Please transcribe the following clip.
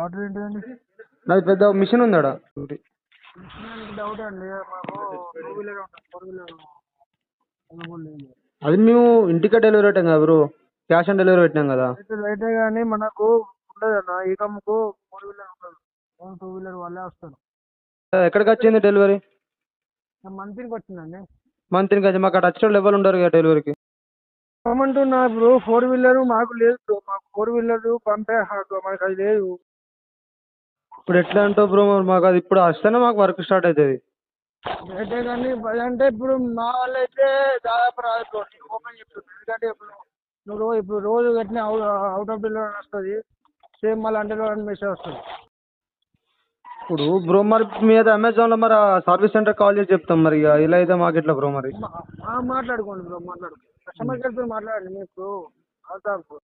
Order ఏంటిదండి? నాది పెద్ద మిషన్ ఉందాడా. డౌట్ అండి, మాకు టూ వీలర్ ఉంటుంది, ఫోర్ వీలర్ అవైలబుల్ లేదు. అది మేము ఇంటికే డెలివరీ పెట్టాం కదా బ్రో, క్యాష్ ఆన్ డెలివరీ పెట్టినాం కదా. అయితే కానీ మనకు ఉండదు అన్న, ఈ కమ్ముకు ఫోర్ వీలర్ ఉండదు, టూ వీలర్ వాళ్ళే వస్తారు. ఎక్కడికి వచ్చింది డెలివరీ? మంత్రికి వచ్చిందండి. మంత్రికి వచ్చి మాకు అక్కడ వచ్చిన వాళ్ళు ఎవరు ఉండరు కదా డెలివరీకి. ఏమంటున్నా బ్రో, ఫోర్ వీలర్ మాకు లేదు బ్రో, మాకు ఫోర్ వీలర్ పంపే హక్కు మాకు అది లేదు. ఇప్పుడు ఎట్లా అంటావు బ్రో, మరి మాకు అది ఇప్పుడు వస్తేనే మాకు వర్క్ స్టార్ట్ అవుతుంది. అయితే కానీ అంటే ఇప్పుడు మా వాళ్ళు అయితే దాదాపు రాదు బ్రో, నీకు ఓపెన్ చెప్తుంది. ఎందుకంటే ఇప్పుడు రోజు కట్టిన అవుట్ ఆఫ్ డెలివరీ వస్తుంది, సేమ్ మళ్ళీ అంటే మెసేజ్ వస్తుంది. ఇప్పుడు బ్రో మరి మీద అమెజాన్లో మరి సర్వీస్ సెంటర్ కాల్ చేసి చెప్తాం, మరి ఇక ఇలా అయితే మాకు ఎట్లా బ్రో మరి? మాట్లాడుకోండి బ్రో, కస్టమర్ కేర్తో మాట్లాడండి. మీకు అవుతా బ్రో.